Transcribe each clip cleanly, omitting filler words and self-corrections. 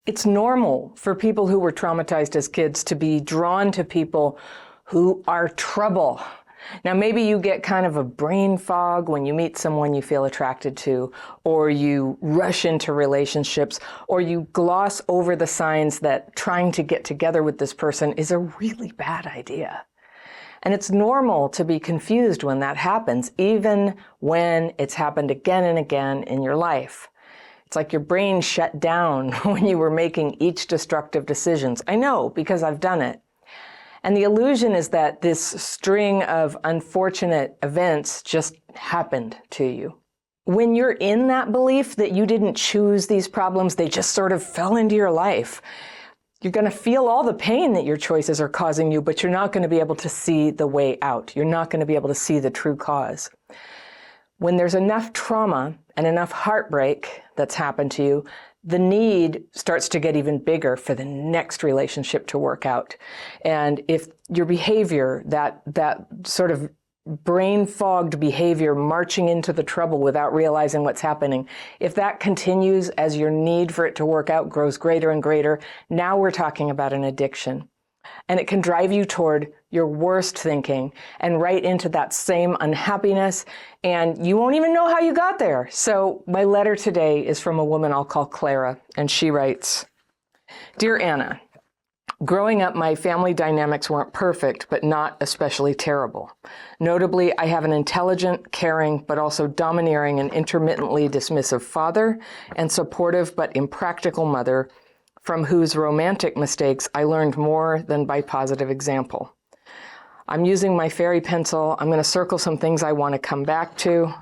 It's normal for people who were traumatized as kids to be drawn to people who are trouble. Now, maybe you get kind of a brain fog when you meet someone you feel attracted to, or you rush into relationships, or you gloss over the signs that trying to get together with this person is a really bad idea. And it's normal to be confused when that happens, even when it's happened again and again in your life. It's like your brain shut down when you were making each destructive decisions. I know, because I've done it. And the illusion is that this string of unfortunate events just happened to you. When you're in that belief that you didn't choose these problems, they just sort of fell into your life, you're going to feel all the pain that your choices are causing you, but you're not going to be able to see the way out. You're not going to be able to see the true cause. When there's enough trauma and enough heartbreak that's happened to you, the need starts to get even bigger for the next relationship to work out. And if your behavior, that sort of brain-fogged behavior, marching into the trouble without realizing what's happening, if that continues as your need for it to work out grows greater and greater, now we're talking about an addiction. And it can drive you toward your worst thinking and right into that same unhappiness, and you won't even know how you got there. So my letter today is from a woman I'll call Clara, and she writes, "Dear Anna, growing up, my family dynamics weren't perfect, but not especially terrible. Notably, I have an intelligent, caring, but also domineering and intermittently dismissive father, and supportive but impractical mother, from whose romantic mistakes I learned more than by positive example. I'm using my fairy pencil. I'm going to circle some things I want to come back to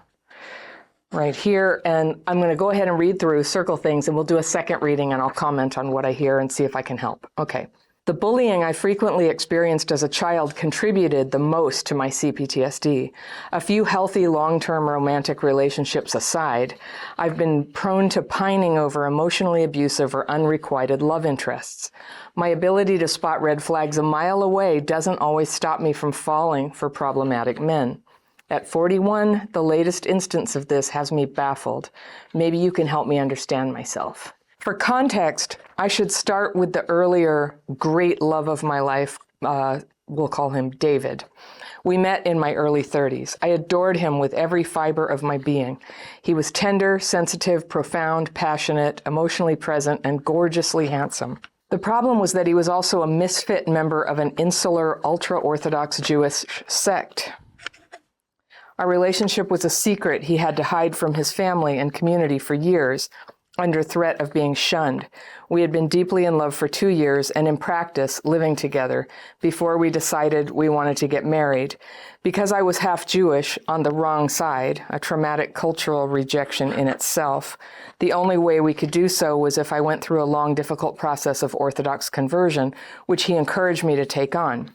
right here, and I'm going to go ahead and read through, circle things, and we'll do a second reading, and I'll comment on what I hear and see if I can help. Okay. The bullying I frequently experienced as a child contributed the most to my CPTSD. A few healthy long-term romantic relationships aside, I've been prone to pining over emotionally abusive or unrequited love interests. My ability to spot red flags a mile away doesn't always stop me from falling for problematic men. At 41, the latest instance of this has me baffled. Maybe you can help me understand myself." For context, I should start with the earlier great love of my life. We'll call him David. We met in my early 30s. I adored him with every fiber of my being. He was tender, sensitive, profound, passionate, emotionally present, and gorgeously handsome. The problem was that he was also a misfit member of an insular, ultra-Orthodox Jewish sect. Our relationship was a secret he had to hide from his family and community for years, under threat of being shunned. We had been deeply in love for 2 years and in practice living together before we decided we wanted to get married. Because I was half Jewish on the wrong side, a traumatic cultural rejection in itself, the only way we could do so was if I went through a long, difficult process of Orthodox conversion, which he encouraged me to take on.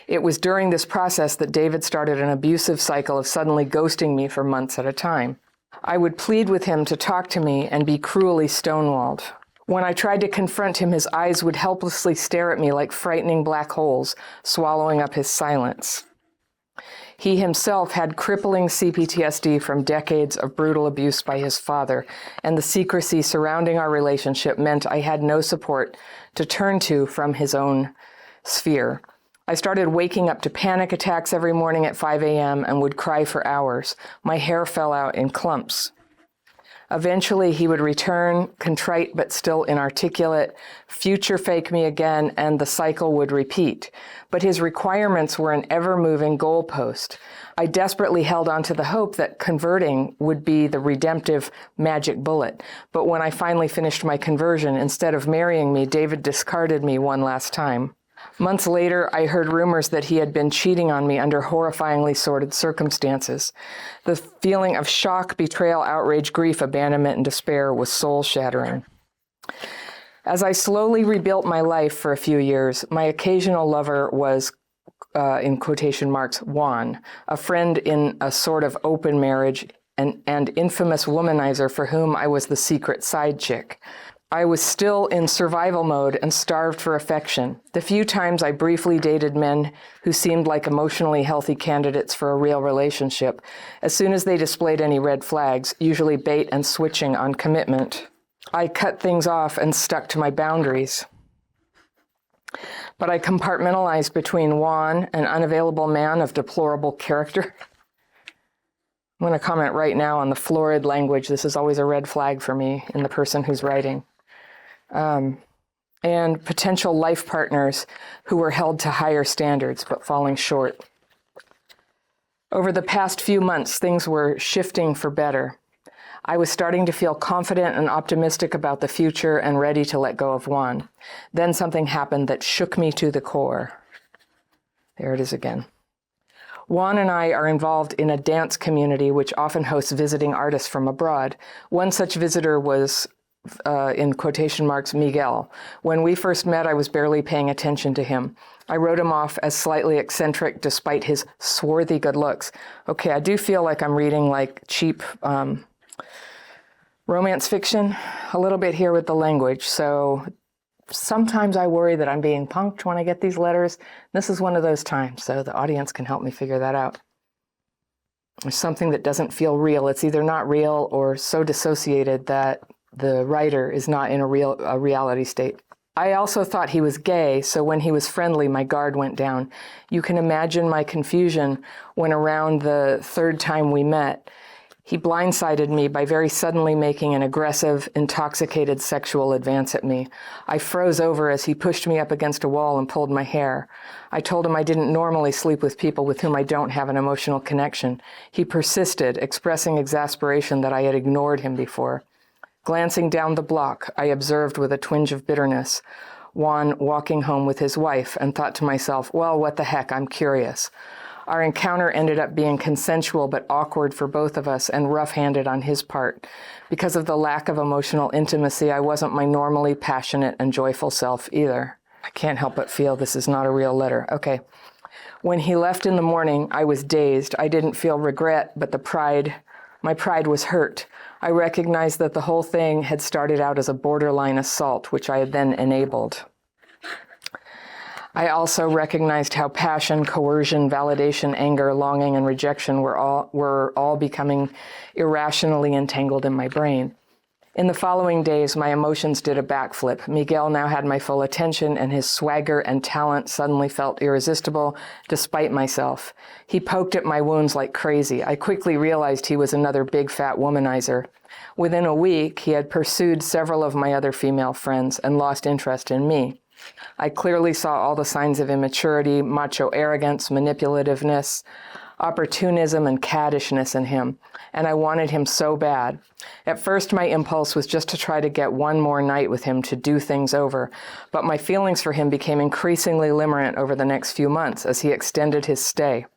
It was during this process that David started an abusive cycle of suddenly ghosting me for months at a time. I would plead with him to talk to me and be cruelly stonewalled. When I tried to confront him, his eyes would helplessly stare at me like frightening black holes, swallowing up his silence. He himself had crippling CPTSD from decades of brutal abuse by his father, and the secrecy surrounding our relationship meant I had no support to turn to from his own sphere. I started waking up to panic attacks every morning at 5 a.m. and would cry for hours. My hair fell out in clumps. Eventually, he would return, contrite but still inarticulate, future fake me again, and the cycle would repeat. But his requirements were an ever-moving goalpost. I desperately held on to the hope that converting would be the redemptive magic bullet. But when I finally finished my conversion, instead of marrying me, David discarded me one last time. Months later, I heard rumors that he had been cheating on me under horrifyingly sordid circumstances. The feeling of shock, betrayal, outrage, grief, abandonment, and despair was soul-shattering. As I slowly rebuilt my life for a few years, my occasional lover was, in quotation marks, Juan, a friend in a sort of open marriage and infamous womanizer for whom I was the secret side chick. I was still in survival mode and starved for affection. The few times I briefly dated men who seemed like emotionally healthy candidates for a real relationship, as soon as they displayed any red flags, usually bait and switching on commitment, I cut things off and stuck to my boundaries. But I compartmentalized between Juan, an unavailable man of deplorable character. I'm going to comment right now on the florid language. This is always a red flag for me in the person who's writing. And potential life partners who were held to higher standards but falling short. Over the past few months, things were shifting for better. I was starting to feel confident and optimistic about the future and ready to let go of Juan. Then something happened that shook me to the core. There it is again. Juan and I are involved in a dance community which often hosts visiting artists from abroad. One such visitor was, in quotation marks, Miguel. When we first met, I was barely paying attention to him. I wrote him off as slightly eccentric despite his swarthy good looks. Okay, I do feel like I'm reading like cheap romance fiction a little bit here with the language. So sometimes I worry that I'm being punked when I get these letters. This is one of those times, so the audience can help me figure that out. There's something that doesn't feel real. It's either not real or so dissociated that the writer is not in a reality state. I also thought he was gay, so when he was friendly, my guard went down. You can imagine my confusion when around the third time we met, he blindsided me by very suddenly making an aggressive, intoxicated sexual advance at me. I froze over as he pushed me up against a wall and pulled my hair. I told him I didn't normally sleep with people with whom I don't have an emotional connection. He persisted, expressing exasperation that I had ignored him before. Glancing down the block, I observed with a twinge of bitterness Juan walking home with his wife and thought to myself, well, what the heck, I'm curious. Our encounter ended up being consensual but awkward for both of us and rough-handed on his part. Because of the lack of emotional intimacy, I wasn't my normally passionate and joyful self either. I can't help but feel this is not a real letter. Okay. When he left in the morning, I was dazed. I didn't feel regret, but my pride was hurt. I recognized that the whole thing had started out as a borderline assault, which I had then enabled. I also recognized how passion, coercion, validation, anger, longing, and rejection were all becoming irrationally entangled in my brain. In the following days, my emotions did a backflip. Miguel now had my full attention, and his swagger and talent suddenly felt irresistible, despite myself. He poked at my wounds like crazy. I quickly realized he was another big fat womanizer. Within a week, he had pursued several of my other female friends and lost interest in me. I clearly saw all the signs of immaturity, macho arrogance, manipulativeness, opportunism, and caddishness in him, and I wanted him so bad. At first, my impulse was just to try to get one more night with him to do things over, but my feelings for him became increasingly limerent over the next few months as he extended his stay.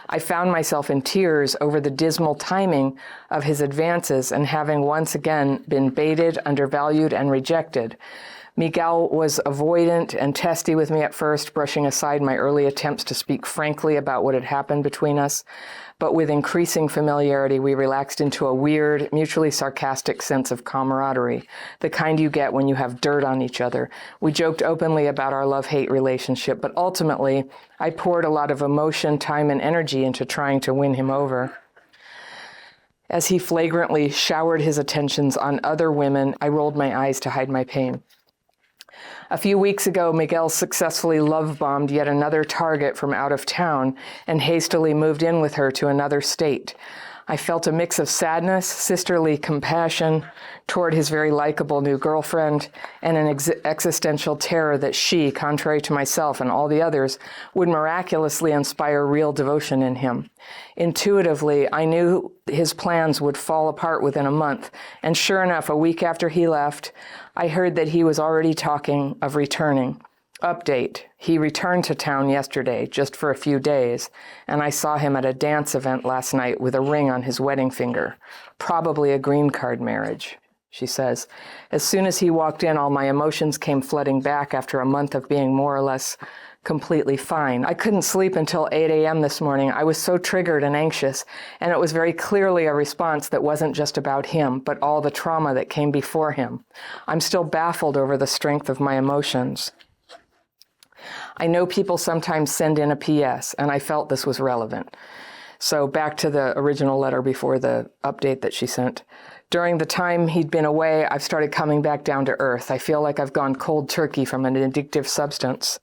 I found myself in tears over the dismal timing of his advances and having once again been baited, undervalued, and rejected. Miguel was avoidant and testy with me at first, brushing aside my early attempts to speak frankly about what had happened between us. But with increasing familiarity, we relaxed into a weird, mutually sarcastic sense of camaraderie, the kind you get when you have dirt on each other. We joked openly about our love-hate relationship, but ultimately, I poured a lot of emotion, time, and energy into trying to win him over. As he flagrantly showered his attentions on other women, I rolled my eyes to hide my pain. A few weeks ago, Miguel successfully love-bombed yet another target from out of town and hastily moved in with her to another state. I felt a mix of sadness, sisterly compassion toward his very likable new girlfriend, and an existential terror that she, contrary to myself and all the others, would miraculously inspire real devotion in him. Intuitively, I knew his plans would fall apart within a month, and sure enough, a week after he left, I heard that he was already talking of returning. Update, he returned to town yesterday, just for a few days, and I saw him at a dance event last night with a ring on his wedding finger. Probably a green card marriage, she says. As soon as he walked in, all my emotions came flooding back after a month of being more or less completely fine. I couldn't sleep until 8 a.m. this morning. I was so triggered and anxious, and it was very clearly a response that wasn't just about him, but all the trauma that came before him. I'm still baffled over the strength of my emotions. I know people sometimes send in a PS, and I felt this was relevant. So back to the original letter before the update that she sent. During the time he'd been away, I've started coming back down to earth. I feel like I've gone cold turkey from an addictive substance.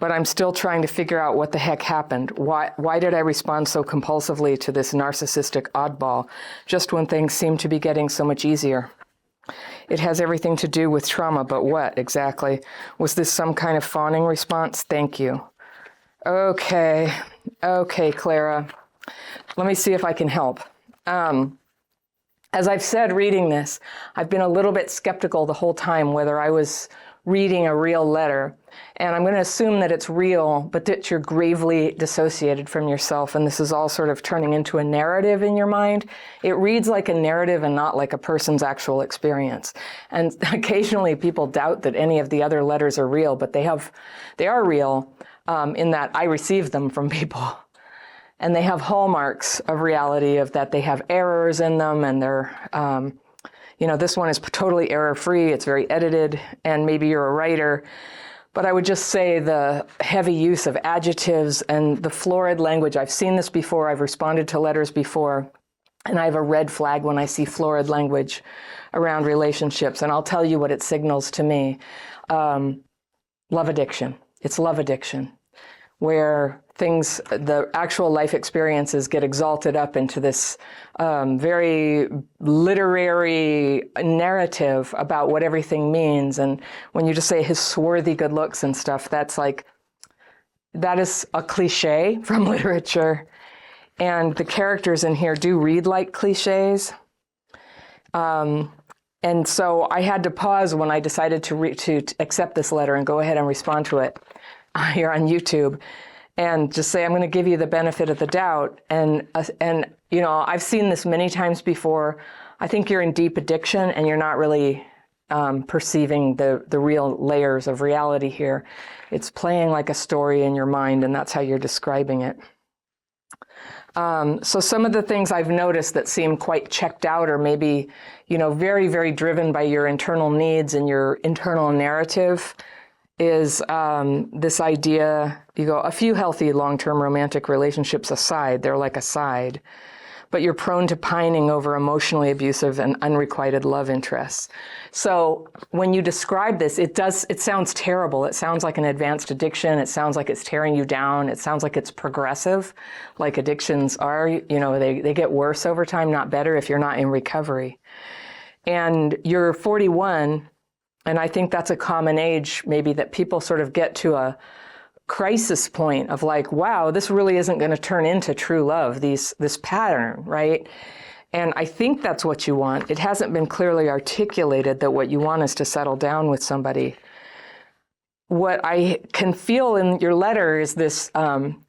But I'm still trying to figure out what the heck happened. Why did I respond so compulsively to this narcissistic oddball just when things seem to be getting so much easier? It has everything to do with trauma, but what exactly? Was this some kind of fawning response? Thank you. Okay, Clara. Let me see if I can help. As I've said reading this, I've been a little bit skeptical the whole time whether I was reading a real letter. And I'm going to assume that it's real, but that you're gravely dissociated from yourself, and this is all sort of turning into a narrative in your mind. It reads like a narrative and not like a person's actual experience. And occasionally people doubt that any of the other letters are real, but they are real in that I received them from people. And they have hallmarks of reality, of that they have errors in them, and they're, this one is totally error-free, it's very edited, and maybe you're a writer. But I would just say the heavy use of adjectives and the florid language. I've seen this before, I've responded to letters before, and I have a red flag when I see florid language around relationships, and I'll tell you what it signals to me. Love addiction. It's love addiction, where the actual life experiences get exalted up into this very literary narrative about what everything means. And when you just say his swarthy good looks and stuff, that is a cliche from literature. And the characters in here do read like cliches. And so I had to pause when I decided to accept this letter and go ahead and respond to it here on YouTube. And just say, I'm going to give you the benefit of the doubt. And I've seen this many times before. I think you're in deep addiction and you're not really perceiving the real layers of reality here. It's playing like a story in your mind, and that's how you're describing it. So some of the things I've noticed that seem quite checked out, or maybe, very, very driven by your internal needs and your internal narrative, is this idea, a few healthy long-term romantic relationships aside, they're like a side, but you're prone to pining over emotionally abusive and unrequited love interests. So when you describe this, it sounds terrible. It sounds like an advanced addiction. It sounds like it's tearing you down. It sounds like it's progressive, like addictions are. They get worse over time, not better if you're not in recovery. And you're 41, and I think that's a common age, maybe, that people sort of get to a crisis point of like, wow, this really isn't going to turn into true love, this pattern, right? And I think that's what you want. It hasn't been clearly articulated that what you want is to settle down with somebody. What I can feel in your letter is this,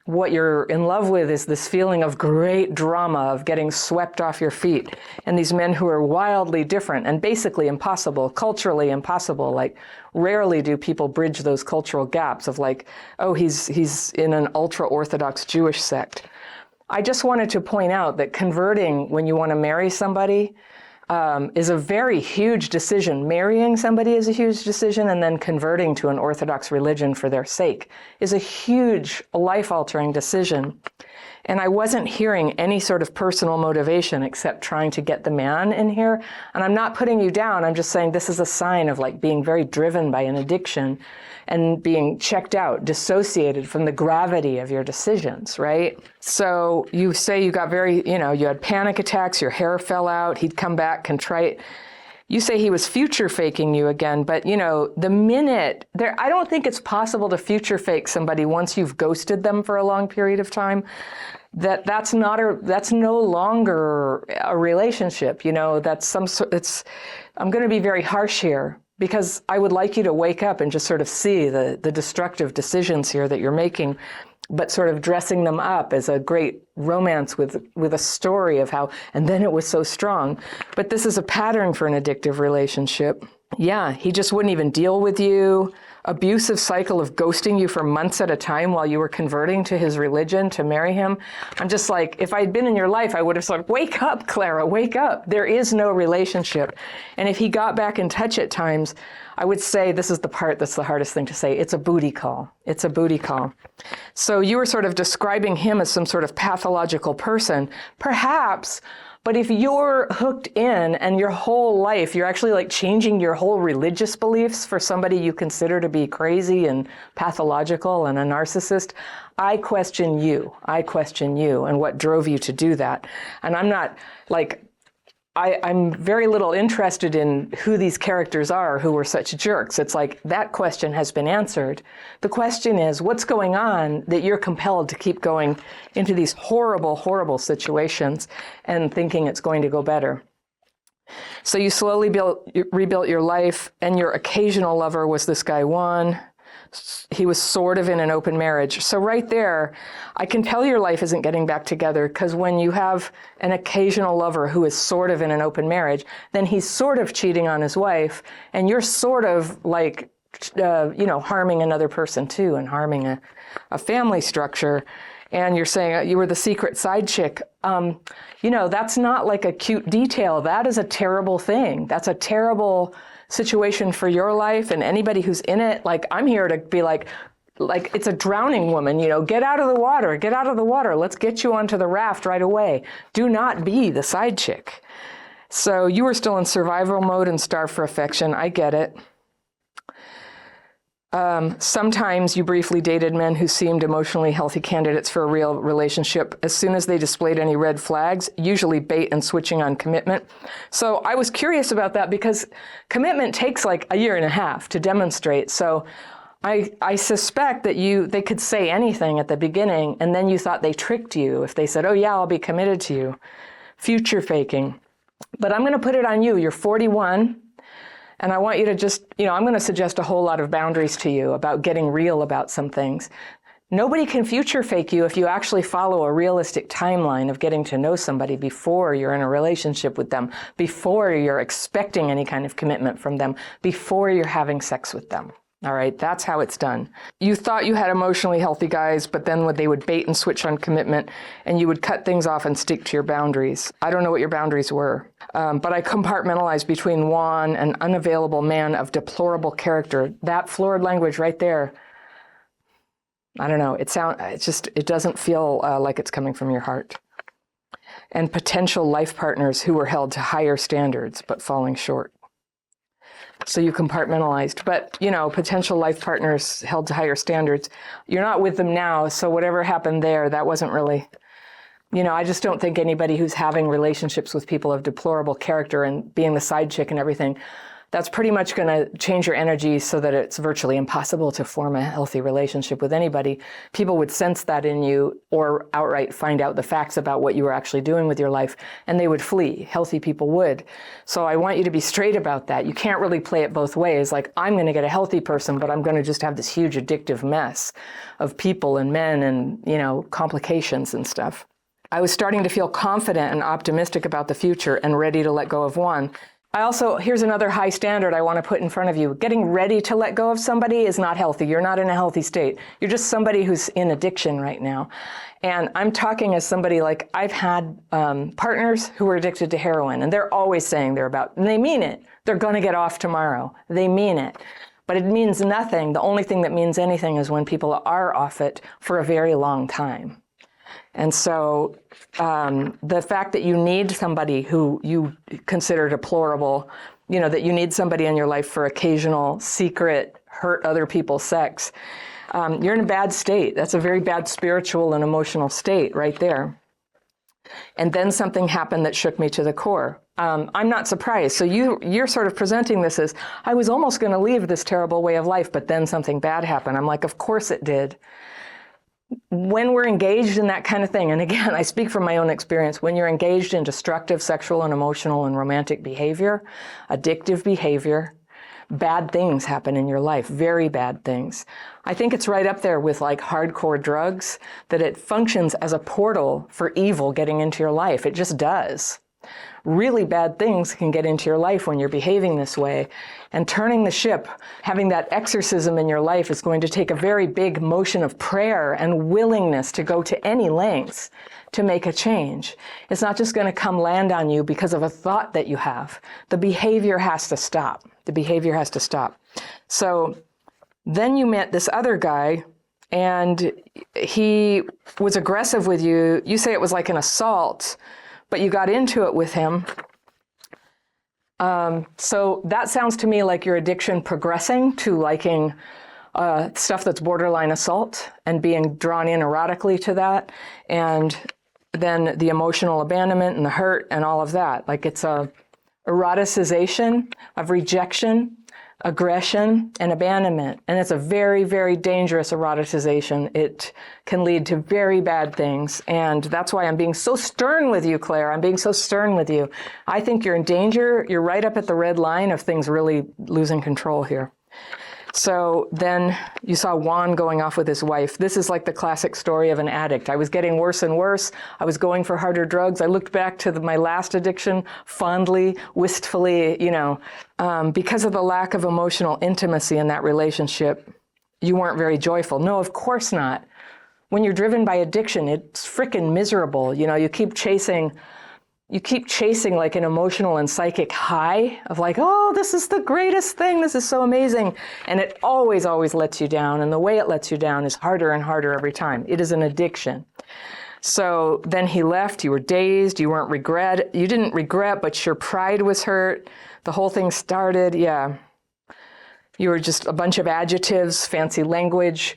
what you're in love with is this feeling of great drama, of getting swept off your feet. And these men who are wildly different and basically impossible, culturally impossible. Like, rarely do people bridge those cultural gaps of like, oh, he's in an ultra-Orthodox Jewish sect. I just wanted to point out that converting when you want to marry somebody is a very huge decision. Marrying somebody is a huge decision, and then converting to an Orthodox religion for their sake is a huge life-altering decision. And I wasn't hearing any sort of personal motivation except trying to get the man in here. And I'm not putting you down. I'm just saying this is a sign of like being very driven by an addiction and being checked out, dissociated from the gravity of your decisions, right? So you say you got you had panic attacks, your hair fell out, he'd come back contrite. You say he was future faking you again, but the minute I don't think it's possible to future fake somebody once you've ghosted them for a long period of time. That's no longer a relationship. I'm going to be very harsh here, because I would like you to wake up and just sort of see the destructive decisions here that you're making, but sort of dressing them up as a great romance with a story of how, and then it was so strong. But this is a pattern for an addictive relationship. Yeah, he just wouldn't even deal with you. Abusive cycle of ghosting you for months at a time while you were converting to his religion to marry him. I'm just like, if I'd been in your life, I would have said, wake up, Clara, wake up. There is no relationship. And if he got back in touch at times, I would say, this is the part that's the hardest thing to say, it's a booty call. It's a booty call. So you were sort of describing him as some sort of pathological person, perhaps But if you're hooked in and your whole life, you're actually like changing your whole religious beliefs for somebody you consider to be crazy and pathological and a narcissist, I question you. I question you and what drove you to do that. And I'm not like, I'm very little interested in who these characters are who were such jerks. It's like that question has been answered. The question is, what's going on that you're compelled to keep going into these horrible, horrible situations and thinking it's going to go better? So you slowly rebuilt your life, and your occasional lover was this guy, Juan. He was sort of in an open marriage. So right there, I can tell your life isn't getting back together, because when you have an occasional lover who is sort of in an open marriage, then he's sort of cheating on his wife, and you're sort of like, harming another person too, and harming a family structure. And you're saying you were the secret side chick. That's not like a cute detail. That is a terrible thing. That's a terrible situation for your life and anybody who's in it. Like, I'm here to be like it's a drowning woman, get out of the water, get out of the water. Let's get you onto the raft right away. Do not be the side chick. So you were still in survival mode and starved for affection. I get it. Sometimes you briefly dated men who seemed emotionally healthy candidates for a real relationship. As soon as they displayed any red flags, usually bait and switching on commitment. So I was curious about that, because commitment takes like a year and a half to demonstrate. So I suspect that they could say anything at the beginning, and then you thought they tricked you if they said, oh yeah, I'll be committed to you. Future faking. But I'm going to put it on you. You're 41. And I want you to just, I'm going to suggest a whole lot of boundaries to you about getting real about some things. Nobody can future fake you if you actually follow a realistic timeline of getting to know somebody before you're in a relationship with them, before you're expecting any kind of commitment from them, before you're having sex with them. All right, that's how it's done. You thought you had emotionally healthy guys, but then they would bait and switch on commitment, and you would cut things off and stick to your boundaries. I don't know what your boundaries were, but I compartmentalized between Juan, an unavailable man of deplorable character. That florid language right there, I don't know, it doesn't feel like it's coming from your heart. And potential life partners who were held to higher standards, but falling short. So you compartmentalized, but potential life partners held to higher standards. You're not with them now, so whatever happened there, that wasn't really, I just don't think anybody who's having relationships with people of deplorable character and being the side chick and everything, that's pretty much going to change your energy so that it's virtually impossible to form a healthy relationship with anybody. People would sense that in you, or outright find out the facts about what you were actually doing with your life, and they would flee. Healthy people would. So I want you to be straight about that. You can't really play it both ways. Like, I'm going to get a healthy person, but I'm going to just have this huge addictive mess of people and men and, complications and stuff. I was starting to feel confident and optimistic about the future and ready to let go of Juan. Here's another high standard I want to put in front of you. Getting ready to let go of somebody is not healthy. You're not in a healthy state. You're just somebody who's in addiction right now. And I'm talking as somebody, like, I've had partners who were addicted to heroin, and they're always saying and they mean it. They're going to get off tomorrow. They mean it. But it means nothing. The only thing that means anything is when people are off it for a very long time. And so the fact that you need somebody who you consider deplorable, that you need somebody in your life for occasional secret hurt other people sex, you're in a bad state. That's a very bad spiritual and emotional state right there. And then something happened that shook me to the core. I'm not surprised. So you're sort of presenting this as, I was almost going to leave this terrible way of life, but then something bad happened. I'm like, of course it did. When we're engaged in that kind of thing, and again, I speak from my own experience, when you're engaged in destructive sexual and emotional and romantic behavior, addictive behavior, bad things happen in your life, very bad things. I think it's right up there with like hardcore drugs, that it functions as a portal for evil getting into your life. It just does. Really bad things can get into your life when you're behaving this way. And turning the ship, having that exorcism in your life, is going to take a very big motion of prayer and willingness to go to any lengths to make a change. It's not just going to come land on you because of a thought that you have. The behavior has to stop. The behavior has to stop. So then you met this other guy, and he was aggressive with you. You say it was like an assault, but you got into it with him. So that sounds to me like your addiction progressing to liking stuff that's borderline assault and being drawn in erotically to that. And then the emotional abandonment and the hurt and all of that. Like it's a eroticization of rejection, aggression, and abandonment. And it's a very, very dangerous eroticization. It can lead to very bad things. And that's why I'm being so stern with you, Claire. I'm being so stern with you. I think you're in danger. You're right up at the red line of things really losing control here. So then you saw Juan going off with his wife. This is like the classic story of an addict. I was getting worse and worse. I was going for harder drugs. I looked back to my last addiction fondly, wistfully, you know, because of the lack of emotional intimacy in that relationship. You weren't very joyful. No, of course not. When you're driven by addiction, it's frickin' miserable. You know, you keep chasing like an emotional and psychic high of like, oh, this is the greatest thing. This is so amazing. And it always, always lets you down. And the way it lets you down is harder and harder every time. It is an addiction. So then he left. You were dazed. You didn't regret, but your pride was hurt. The whole thing started. Yeah. You were just a bunch of adjectives, fancy language.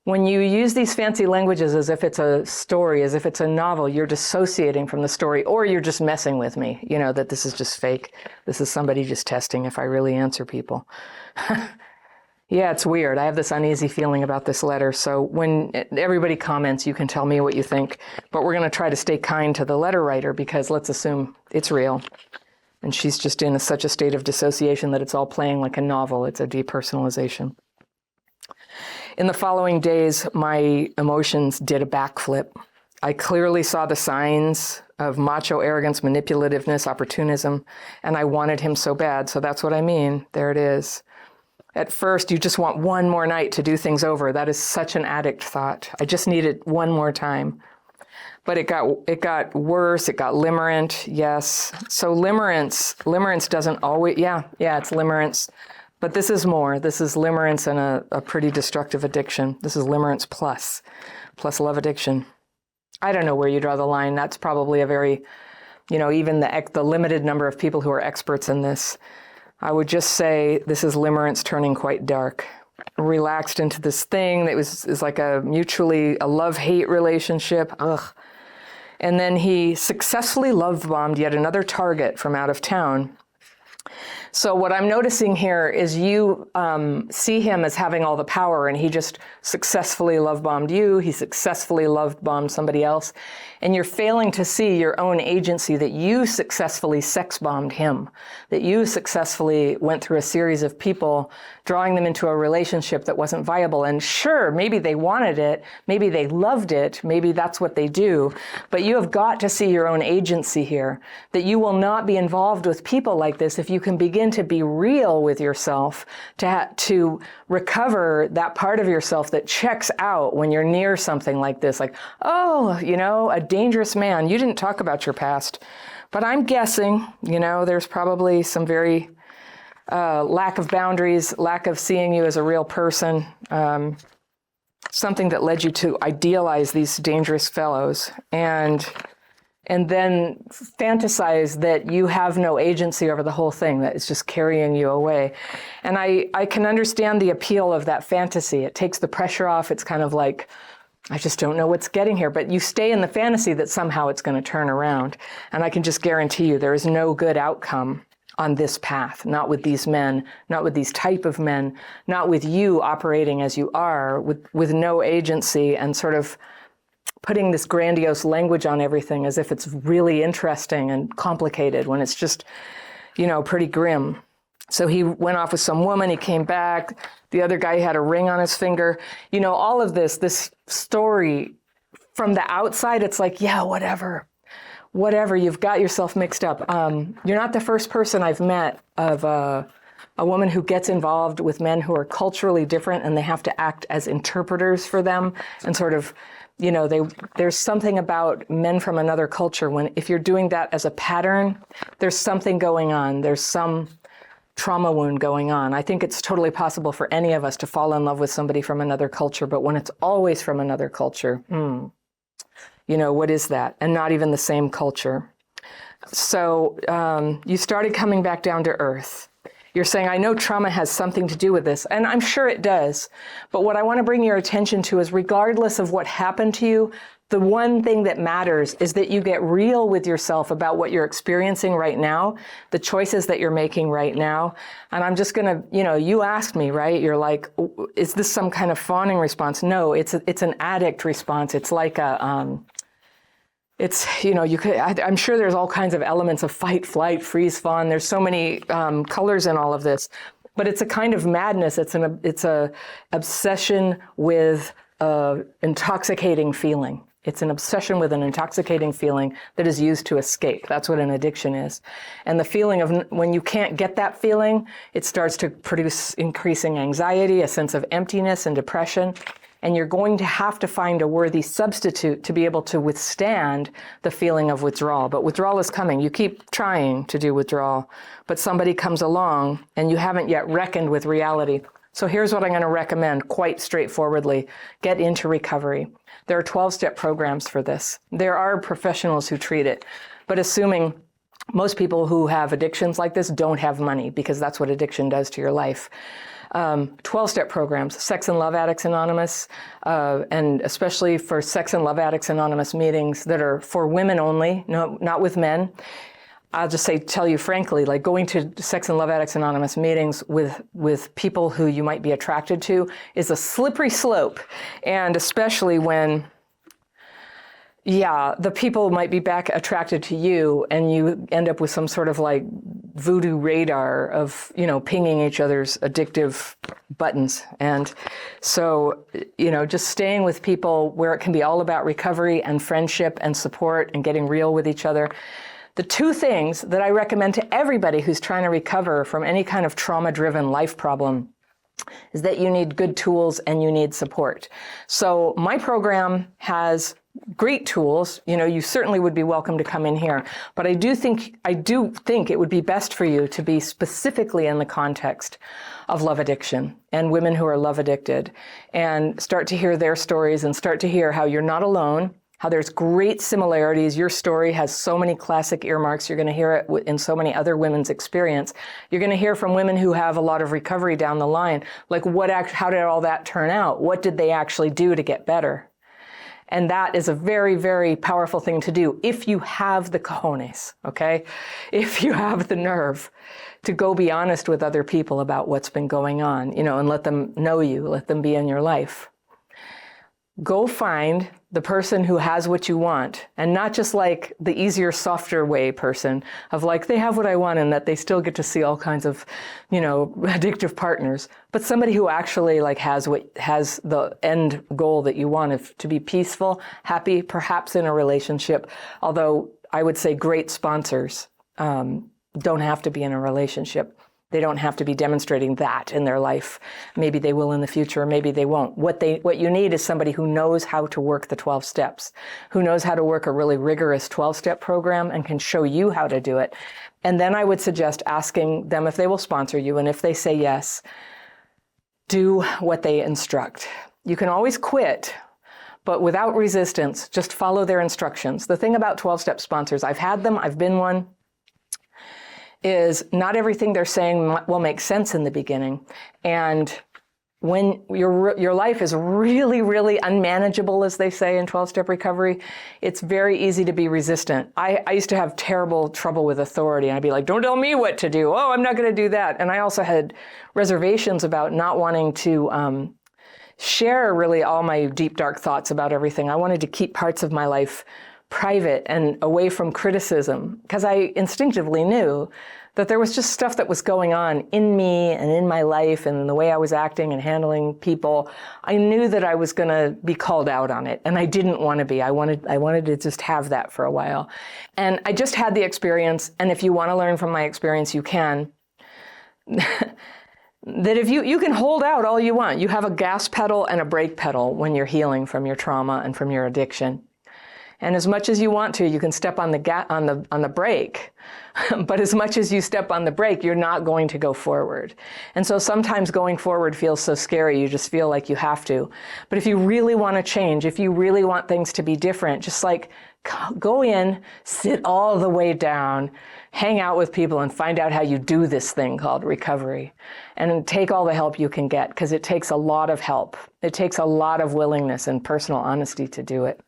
When you use these fancy languages as if it's a story, as if it's a novel, you're dissociating from the story, or you're just messing with me, you know, that this is just fake. This is somebody just testing if I really answer people. Yeah, it's weird. I have this uneasy feeling about this letter. So when everybody comments, you can tell me what you think. But we're going to try to stay kind to the letter writer because let's assume it's real. And she's just in such a state of dissociation that it's all playing like a novel. It's a depersonalization. In the following days, my emotions did a backflip. I clearly saw the signs of macho arrogance, manipulativeness, opportunism, and I wanted him so bad. So that's what I mean. There it is. At first, you just want one more night to do things over. That is such an addict thought. I just need it one more time. But it got worse. It got limerent. Yes. So limerence doesn't always, yeah, it's limerence. But this is more. This is limerence and a pretty destructive addiction. This is limerence plus love addiction. I don't know where you draw the line. That's probably a very, you know, even the limited number of people who are experts in this. I would just say this is limerence turning quite dark. Relaxed into this thing that is like a love-hate relationship. Ugh. And then he successfully love-bombed yet another target from out of town. So what I'm noticing here is you see him as having all the power, and he just successfully love-bombed you. He successfully love-bombed somebody else. And you're failing to see your own agency that you successfully sex-bombed him, that you successfully went through a series of people, drawing them into a relationship that wasn't viable. And sure, maybe they wanted it, maybe they loved it, maybe that's what they do, but you have got to see your own agency here, that you will not be involved with people like this if you can begin to be real with yourself, to recover that part of yourself that checks out when you're near something like this, like, oh, you know, a dangerous man. You didn't talk about your past, but I'm guessing, you know, there's probably some very lack of boundaries, lack of seeing you as a real person, something that led you to idealize these dangerous fellows and then fantasize that you have no agency over the whole thing, that it's just carrying you away. And I can understand the appeal of that fantasy. It takes the pressure off. It's kind of like, I just don't know what's getting here. But you stay in the fantasy that somehow it's going to turn around. And I can just guarantee you there is no good outcome on this path, not with these men, not with these type of men, not with you operating as you are, with no agency and sort of putting this grandiose language on everything as if it's really interesting and complicated when it's just, you know, pretty grim. So he went off with some woman, he came back, the other guy had a ring on his finger. You know, all of this story from the outside, it's like, yeah, whatever, you've got yourself mixed up. You're not the first person I've met of a woman who gets involved with men who are culturally different and they have to act as interpreters for them and sort of, you know, there's something about men from another culture if you're doing that as a pattern, there's something going on. There's some trauma wound going on. I think it's totally possible for any of us to fall in love with somebody from another culture, but when it's always from another culture, you know, what is that? And not even the same culture. So you started coming back down to earth. You're saying, I know trauma has something to do with this, and I'm sure it does. But what I want to bring your attention to is, regardless of what happened to you, the one thing that matters is that you get real with yourself about what you're experiencing right now, the choices that you're making right now. And I'm just going to, you asked me, right? You're like, is this some kind of fawning response? No, it's an addict response. It's like I'm sure there's all kinds of elements of fight, flight, freeze, fawn. There's so many colors in all of this, but it's a kind of madness. It's a obsession with intoxicating feeling. It's an obsession with an intoxicating feeling that is used to escape. That's what an addiction is. And the feeling of when you can't get that feeling, it starts to produce increasing anxiety, a sense of emptiness and depression. And you're going to have to find a worthy substitute to be able to withstand the feeling of withdrawal. But withdrawal is coming. You keep trying to do withdrawal, but somebody comes along and you haven't yet reckoned with reality. So here's what I'm going to recommend quite straightforwardly. Get into recovery. There are 12-step programs for this. There are professionals who treat it, but assuming most people who have addictions like this don't have money, because that's what addiction does to your life. 12-step programs, Sex and Love Addicts Anonymous, and especially for Sex and Love Addicts Anonymous meetings that are for women only, no, not with men. I'll just tell you frankly, like going to Sex and Love Addicts Anonymous meetings with people who you might be attracted to is a slippery slope. And especially when, the people might be back attracted to you and you end up with some sort of like voodoo radar of, pinging each other's addictive buttons. And so, just staying with people where it can be all about recovery and friendship and support and getting real with each other. The two things that I recommend to everybody who's trying to recover from any kind of trauma-driven life problem is that you need good tools and you need support. So my program has great tools. You certainly would be welcome to come in here, but I do think it would be best for you to be specifically in the context of love addiction and women who are love addicted, and start to hear their stories and start to hear how you're not alone, how there's great similarities. Your story has so many classic earmarks. You're going to hear it in so many other women's experience. You're going to hear from women who have a lot of recovery down the line, like how did all that turn out? What did they actually do to get better? And that is a very, very powerful thing to do if you have the cojones, okay? If you have the nerve to go be honest with other people about what's been going on, and let them know you, let them be in your life. Go find the person who has what you want, and not just like the easier, softer way person of like, they have what I want and that they still get to see all kinds of, addictive partners, but somebody who actually like has the end goal that you want to be peaceful, happy, perhaps in a relationship. Although I would say great sponsors don't have to be in a relationship. They don't have to be demonstrating that in their life. Maybe they will in the future, or maybe they won't. What you need is somebody who knows how to work the 12 steps, who knows how to work a really rigorous 12-step program and can show you how to do it. And then I would suggest asking them if they will sponsor you, and if they say yes, do what they instruct. You can always quit, but without resistance, just follow their instructions. The thing about 12-step sponsors, I've had them, I've been one, is not everything they're saying will make sense in the beginning. And when your life is really, really unmanageable, as they say in 12-step recovery, it's very easy to be resistant. I used to have terrible trouble with authority, and I'd be like, don't tell me what to do. Oh, I'm not going to do that. And I also had reservations about not wanting to share really all my deep, dark thoughts about everything. I wanted to keep parts of my life private and away from criticism, because I instinctively knew that there was just stuff that was going on in me and in my life and in the way I was acting and handling people. I knew that I was going to be called out on it, and I didn't want to be. I wanted to just have that for a while. And I just had the experience, and if you want to learn from my experience, you can. That if you can hold out all you want. You have a gas pedal and a brake pedal when you're healing from your trauma and from your addiction. And as much as you want to, you can step on the brake. But as much as you step on the brake, you're not going to go forward. And so sometimes going forward feels so scary, you just feel like you have to. But if you really want to change, if you really want things to be different, just like Go in, sit all the way down, hang out with people and find out how you do this thing called recovery. And take all the help you can get, because it takes a lot of help. It takes a lot of willingness and personal honesty to do it.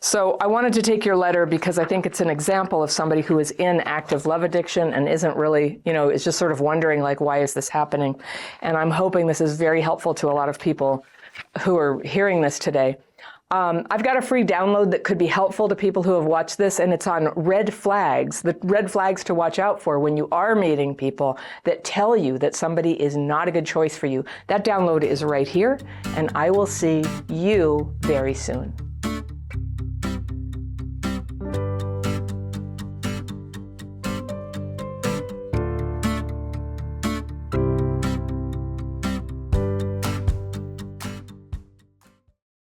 So I wanted to take your letter because I think it's an example of somebody who is in active love addiction and isn't really, is just sort of wondering, like, why is this happening? And I'm hoping this is very helpful to a lot of people who are hearing this today. I've got a free download that could be helpful to people who have watched this, and it's on red flags, the red flags to watch out for when you are meeting people that tell you that somebody is not a good choice for you. That download is right here, and I will see you very soon.